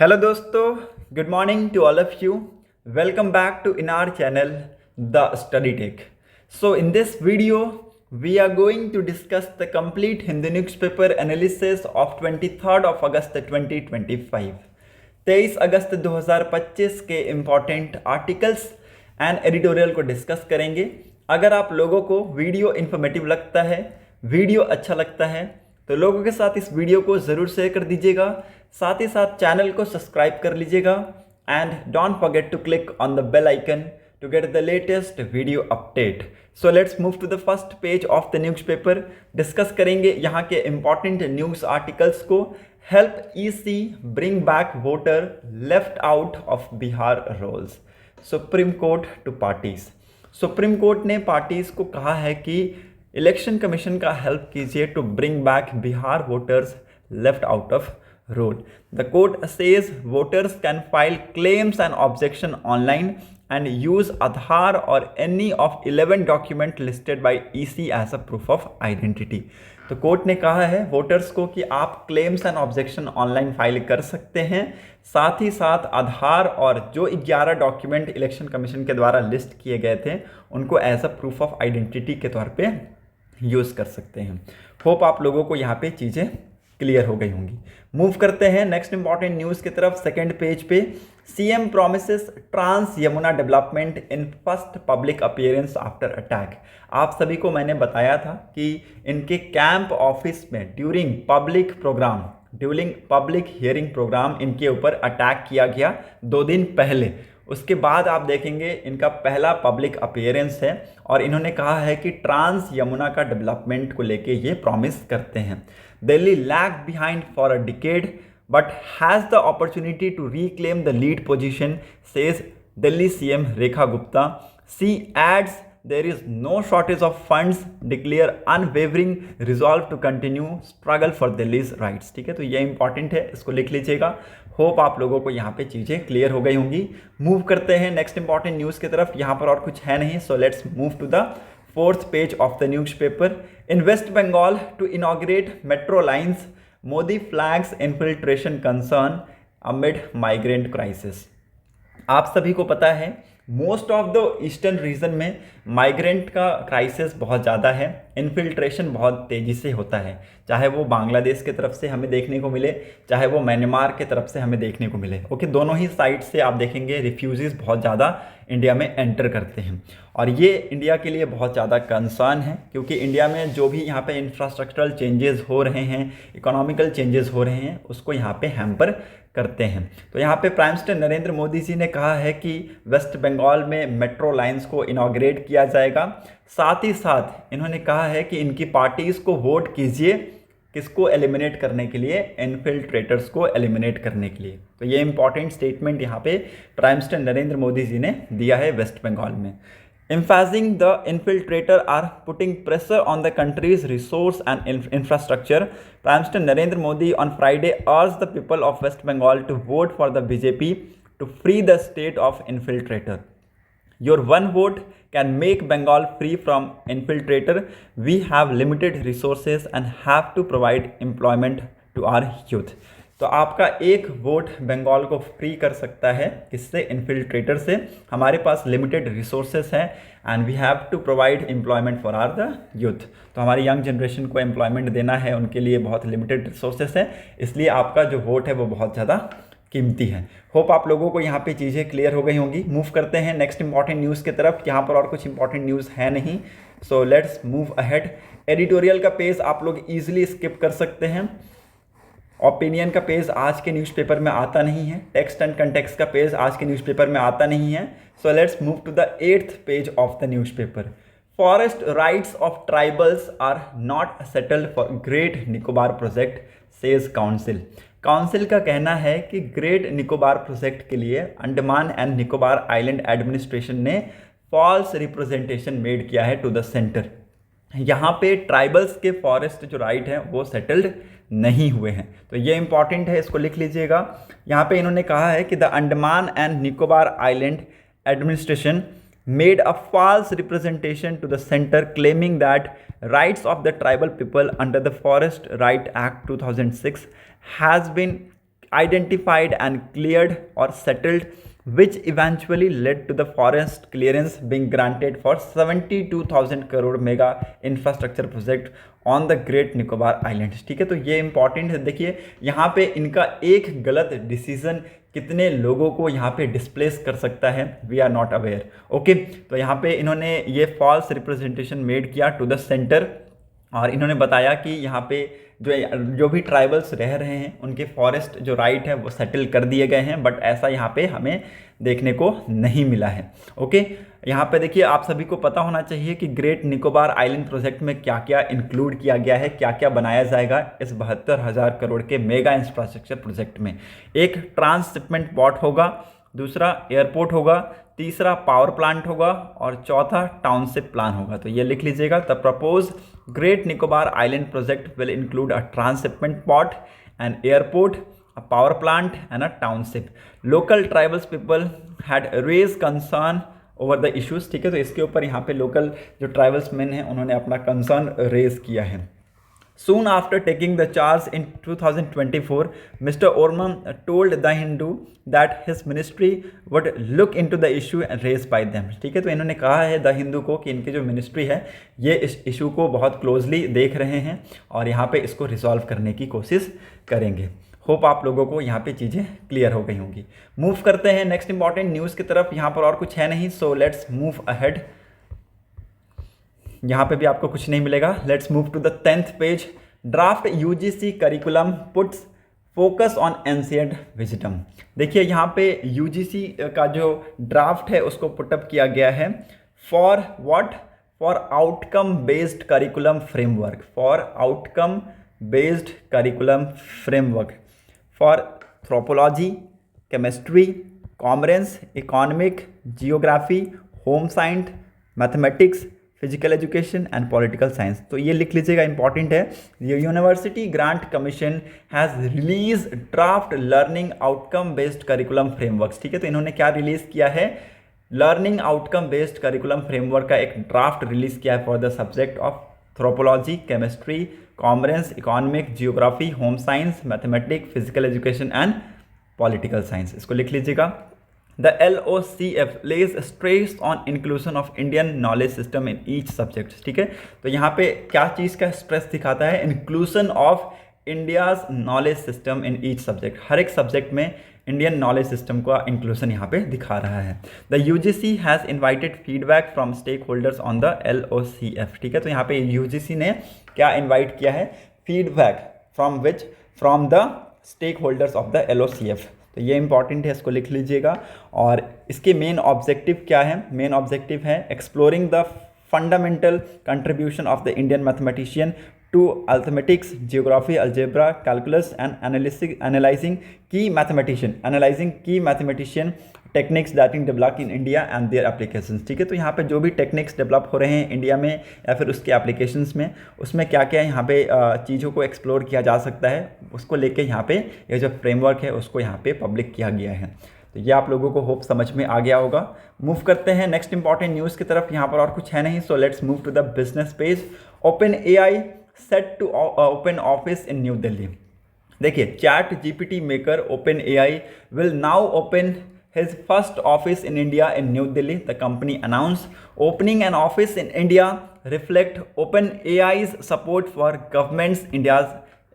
Hello दोस्तों, good morning to all of you. Welcome back to in our channel the study tech. So in this video we are going to discuss the complete Hindi newspaper analysis of 23rd of August 2025. 23 अगस्त 2025 के important articles and editorial को discuss करेंगे. अगर आप लोगों को video informative लगता है, video अच्छा लगता है, तो लोगों के साथ इस वीडियो को ज़रूर शेयर कर दीजिएगा. साथ ही साथ चैनल को सब्सक्राइब कर लीजिएगा and don't forget to click on the bell icon to get the latest video update. So let's move to the first page of the newspaper. Discuss करेंगे यहाँ के important न्यूज़ आर्टिकल्स को. Help EC bring back voter left out of Bihar rolls. Supreme Court to parties. Supreme court ने parties को कहा है कि election commission का हेल्प कीजिए to bring back Bihar voters left out of roll. The court says voters can file claims and objection online and use Aadhaar or any of 11 document listed by EC as a proof of identity. तो court ने कहा है voters को कि आप claims and objection online file कर सकते हैं. साथ ही साथ आधार और जो 11 डॉक्यूमेंट इलेक्शन कमीशन के द्वारा लिस्ट किए गए थे उनको as a proof of identity के तौर पे यूज़ कर सकते हैं. होप आप लोगों को यहाँ पे चीज़ें क्लियर हो गई होंगी. मूव करते हैं नेक्स्ट इंपॉर्टेंट न्यूज़ की तरफ. सेकंड पेज पे CM promises trans Yamuna development in first public appearance after attack. आप सभी को मैंने बताया था कि इनके कैंप ऑफिस में ड्यूरिंग पब्लिक हियरिंग प्रोग्राम इनके ऊपर अटैक किया गया 2 दिन पहले. उसके बाद आप देखेंगे इनका पहला पब्लिक अपीयरेंस है और इन्होंने कहा है कि ट्रांस यमुना का डेवलपमेंट को लेके ये प्रॉमिस करते हैं. Delhi lag behind for a decade but has the opportunity to reclaim the lead position, says Delhi CM Rekha Gupta. She adds there is no shortage of funds, declare unwavering resolve to continue struggle for Delhi's rights. ठीक है, तो ये important है, इसको लिख लीजिएगा. Hope आप लोगों को यहाँ पे चीज़ें क्लियर हो गई होंगी. मूव करते हैं नेक्स्ट इंपॉर्टेंट न्यूज़ की तरफ. यहाँ पर और कुछ है नहीं, so let's move to the fourth page of the newspaper. In West Bengal to inaugurate metro lines, Modi flags infiltration concern amid migrant crisis. आप सभी को पता है most of the eastern region में माइग्रेंट का क्राइसिस बहुत ज़्यादा है. इन्फिल्ट्रेशन बहुत तेज़ी से होता है, चाहे वो बांग्लादेश की तरफ से हमें देखने को मिले, चाहे वो म्यांमार के तरफ से हमें देखने को मिले. ओके, दोनों ही साइड से आप देखेंगे रिफ्यूजीज़ बहुत ज़्यादा इंडिया में एंटर करते हैं और ये इंडिया के लिए बहुत ज़्यादा कंसर्न है क्योंकि इंडिया में जो भी यहाँ पे इंफ्रास्ट्रक्चरल चेंजेस हो रहे हैं, इकोनॉमिकल चेंजेस हो रहे हैं, उसको यहाँ पे हैम्पर करते हैं. तो यहाँ पे प्राइम मिनिस्टर नरेंद्र मोदी जी ने कहा है कि वेस्ट बंगाल में मेट्रो लाइंस को इनॉग्रेट किया जाएगा. साथ ही साथ इन्होंने कहा है कि इनकी पार्टीज़ को वोट कीजिए किसको एलिमिनेट करने के लिए, इन्फिल्ट्रेटर्स को एलिमिनेट करने के लिए. तो ये इंपॉर्टेंट स्टेटमेंट यहाँ पे प्राइम मिनिस्टर नरेंद्र मोदी जी ने दिया है वेस्ट बंगाल में. Emphasizing the infiltrator are putting pressure on the country's resource and infrastructure. Prime Minister Narendra Modi on Friday urged the people of West Bengal to vote for the BJP to free the state of infiltrator. Your one vote can make Bengal free from infiltrator. We have limited resources and have to provide employment to our youth. तो आपका एक vote Bengal को free कर सकता है किससे, infiltrator से. हमारे पास लिमिटेड रिसोर्सेस हैं and we have to provide employment for are the youth. तो हमारी यंग जनरेशन को एम्प्लॉयमेंट देना है, उनके लिए बहुत लिमिटेड रिसोर्सेस हैं, इसलिए आपका जो वोट है वो बहुत ज़्यादा कीमती है. होप आप लोगों को यहाँ पे चीज़ें क्लियर हो गई होंगी. मूव करते हैं नेक्स्ट इंपॉर्टेंट न्यूज़ की तरफ. यहाँ पर और कुछ इंपॉर्टेंट न्यूज़ है नहीं, so let's move ahead. Editorial का पेज आप लोग ईजिली स्किप कर सकते हैं. ओपिनियन का पेज आज के न्यूज़पेपर में आता नहीं है. टेक्स्ट एंड कंटेक्स्ट का पेज आज के न्यूज़पेपर में आता नहीं है. So let's move to the 8th page of the newspaper. Forest rights of tribals are not settled for great Nicobar project, says council. Council का कहना है कि ग्रेट निकोबार प्रोजेक्ट के लिए Andaman and Nicobar island administration ने फॉल्स रिप्रेजेंटेशन मेड किया है to the centre. यहाँ पे ट्राइबल्स के फॉरेस्ट जो राइट हैं वो सेटल्ड नहीं हुए हैं. तो ये इंपॉर्टेंट है, इसको लिख लीजिएगा. यहाँ पे इन्होंने कहा है कि the Andaman and Nicobar island administration made a false representation to the centre claiming that rights of the tribal people under the forest right act 2006 has been identified and cleared or settled, which eventually led to the forest clearance being granted for 72,000 crore mega infrastructure project on the great Nicobar islands. ठीक है, तो ये important है। देखिए यहाँ पे इनका एक गलत डिसीजन कितने लोगों को यहाँ पे डिस्प्लेस कर सकता है, we are not aware. Okay, तो यहाँ पे इन्होंने ये फॉल्स रिप्रेजेंटेशन मेड किया टू द सेंटर, और इन्होंने बताया कि यहाँ पे जो भी ट्राइबल्स रह रहे हैं उनके फॉरेस्ट जो राइट है वो सेटल कर दिए गए हैं, बट ऐसा यहाँ पे हमें देखने को नहीं मिला है। ओके, यहाँ पे देखिए आप सभी को पता होना चाहिए कि ग्रेट निकोबार आइलैंड प्रोजेक्ट में क्या क्या इंक्लूड किया गया है, क्या क्या बनाया जाएगा इस 72,000 करोड़ के मेगा इंफ्रास्ट्रक्चर प्रोजेक्ट में। एक ट्रांसशिपमेंट पोर्ट होगा, दूसरा एयरपोर्ट होगा, तीसरा पावर प्लांट होगा और चौथा टाउनशिप प्लान होगा। तो ये लिख लीजिएगा, the propose great Nicobar island project will include a transshipment port, an airport, a power plant and a township. Local tribal people had raised concern over the issues। ठीक है, तो इसके ऊपर यहाँ पे लोकल जो ट्राइबल्स मैन हैं उन्होंने अपना कंसर्न रेज किया है। Soon after taking the charge in 2024, Mr. Orman told The Hindu that his ministry would look into the issue and raised by them। ठीक है, तो इन्होंने कहा है द हिंदू को कि इनकी जो मिनिस्ट्री है ये इस इशू को बहुत क्लोजली देख रहे हैं और यहाँ पे इसको रिजॉल्व करने की कोशिश करेंगे। होप आप लोगों को यहाँ पे चीज़ें क्लियर हो गई होंगी। मूव करते हैं नेक्स्ट इंपॉर्टेंट न्यूज़ की तरफ। यहाँ पर और कुछ है नहीं, सो लेट्स मूव अहेड। यहाँ पे भी आपको कुछ नहीं मिलेगा। Let's move to the 10th page. Draft UGC curriculum puts focus on ancient wisdom. देखिए यहाँ पे यूजीसी का जो ड्राफ्ट है उसको पुटअप किया गया है for what, for outcome based curriculum framework, for outcome based curriculum framework for anthropology, chemistry, commerce, economic, geography, home science, mathematics, physical education and political science. तो ये लिख लीजिएगा, इंपॉर्टेंट है। University Grant Commission has release draft learning outcome based curriculum frameworks. ठीक है, तो इन्होंने क्या रिलीज़ किया है, learning outcome based curriculum framework का एक ड्राफ्ट रिलीज़ किया है for the subject of थ्रोपोलॉजी, chemistry, commerce, economic, geography, home science, mathematics, physical education and political science. इसको लिख लीजिएगा। The LOCF lays stress on inclusion of Indian knowledge system in each subject। ठीक है, तो यहाँ पे क्या चीज़ का स्ट्रेस दिखाता है, inclusion of India's knowledge system in each subject. हर एक सब्जेक्ट में इंडियन नॉलेज सिस्टम का इंक्लूजन यहाँ पे दिखा रहा है। The UGC has invited feedback from stakeholders on the LOCF। ठीक है, तो यहाँ पे यूजीसी ने क्या इन्वाइट किया है, feedback from which, from the stakeholders of the LOCF। तो ये इंपॉर्टेंट है, इसको लिख लीजिएगा। और इसके मेन ऑब्जेक्टिव क्या है, मेन ऑब्जेक्टिव है exploring the fundamental contribution of the Indian mathematician to arithmetics, geography, algebra, calculus and analysing key mathematician techniques that in develop in India and their applications. ठीक है, तो यहाँ पे जो भी टेक्निक्स डेवलप हो रहे हैं इंडिया में या फिर उसके एप्लीकेशंस में, उसमें क्या क्या यहाँ पे चीज़ों को एक्सप्लोर किया जा सकता है, उसको लेके यहाँ पे ये जो फ्रेमवर्क है उसको यहाँ पे पब्लिक किया गया है। तो ये आप लोगों को होप समझ में आ गया होगा। मूव करते हैं नेक्स्ट इंपॉर्टेंट न्यूज़ की तरफ। यहाँ पर और कुछ है नहीं, so let's move to the business page. OpenAI set to open office in New Delhi. देखिए, chat GPT maker OpenAI will now open his first office in India in New Delhi. The company announced opening an office in India reflect OpenAI's support for government's India's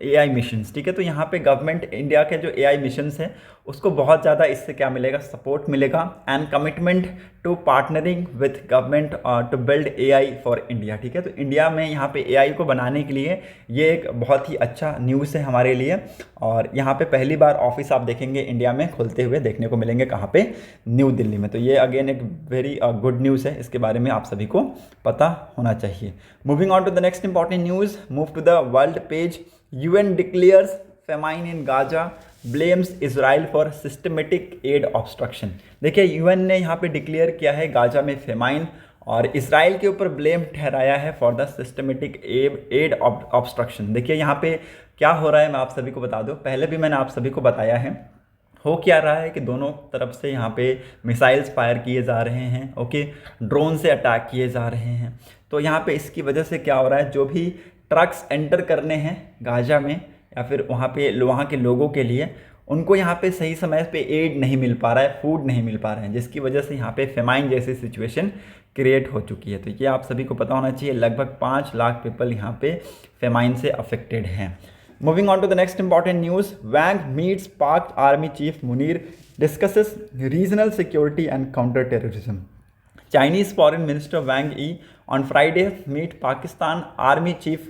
AI missions। ठीक है, तो यहाँ पे government India के जो AI missions हैं उसको बहुत ज़्यादा इससे क्या मिलेगा, सपोर्ट मिलेगा, and commitment to partnering with government to build AI for India. ठीक है, तो इंडिया में यहाँ पे AI को बनाने के लिए ये एक बहुत ही अच्छा न्यूज़ है हमारे लिए। और यहाँ पे पहली बार ऑफिस आप देखेंगे इंडिया में खुलते हुए देखने को मिलेंगे, कहाँ पे, न्यू दिल्ली में। तो ये अगेन एक वेरी गुड न्यूज़ है, इसके बारे में आप सभी को पता होना चाहिए। Moving on to the next important news, move to the world page. UN declares famine in Gaza, blames Israel for systematic aid obstruction। देखिए, UN ने यहाँ पे डिक्लेयर किया है गाजा में फेमाइन और इसराइल के ऊपर ब्लेम ठहराया है for the systematic aid obstruction. देखिए यहाँ पे क्या हो रहा है, मैं आप सभी को बता दूँ, पहले भी मैंने आप सभी को बताया है। हो क्या रहा है कि दोनों तरफ से यहाँ पे मिसाइल्स फायर किए जा रहे हैं, ओके, ड्रोन से अटैक किए जा रहे हैं। तो यहाँ पे इसकी वजह से क्या हो रहा है, जो भी ट्रक्स एंटर करने हैं गाजा में या फिर वहाँ के लोगों के लिए, उनको यहाँ पे सही समय पे एड नहीं मिल पा रहा है, फूड नहीं मिल पा रहे हैं, जिसकी वजह से यहाँ पे फेमाइन जैसी सिचुएशन क्रिएट हो चुकी है। तो ये आप सभी को पता होना चाहिए, लगभग 5 लाख पीपल यहाँ पे फेमाइन से अफेक्टेड हैं। Moving on to the next important news, Wang meets Pak army chief Munir, discusses regional security and counter terrorism. Chinese Foreign Minister Wang Yi on Friday meet Pakistan Army Chief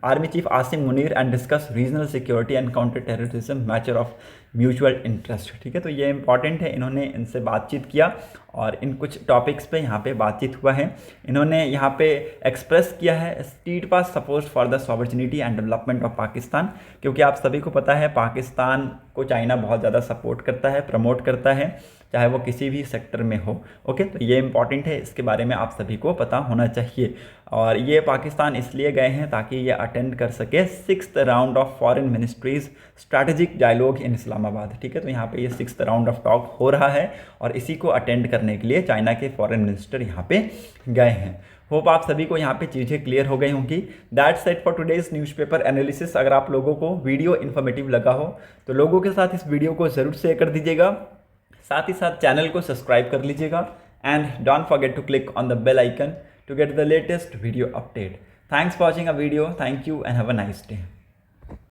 Asim Munir and discuss regional security and counter-terrorism matter of mutual interest. ठीक है, तो ये important है, इन्होंने इनसे बातचीत किया और इन कुछ टॉपिक्स पे यहाँ पे बातचीत हुआ है। इन्होंने यहाँ पे एक्सप्रेस किया है steadfast support for the sovereignty and development of Pakistan, क्योंकि आप सभी को पता है पाकिस्तान को चाइना बहुत ज़्यादा सपोर्ट करता है, प्रमोट करता है, चाहे वो किसी भी सेक्टर में हो। ओके, तो ये इंपॉर्टेंट है, इसके बारे में आप सभी को पता होना चाहिए। और ये पाकिस्तान इसलिए गए हैं ताकि ये अटेंड कर सके 6th round of foreign ministries strategic dialogue in Islamabad. ठीक है, तो यहाँ पे ये 6th राउंड ऑफ टॉक हो रहा है और इसी को अटेंड करने के लिए चाइना के फॉरेन मिनिस्टर यहाँ पे गए हैं। होप आप सभी को यहाँ पे चीज़ें क्लियर हो गई होंगी। That's it for today's newspaper analysis. अगर आप लोगों को वीडियो इन्फॉर्मेटिव लगा हो तो लोगों के साथ इस वीडियो को ज़रूर शेयर कर दीजिएगा, साथ ही साथ चैनल को सब्सक्राइब कर लीजिएगा and don't forget to click on the bell icon to get the latest video update. Thanks for watching a video. Thank you and have a nice day.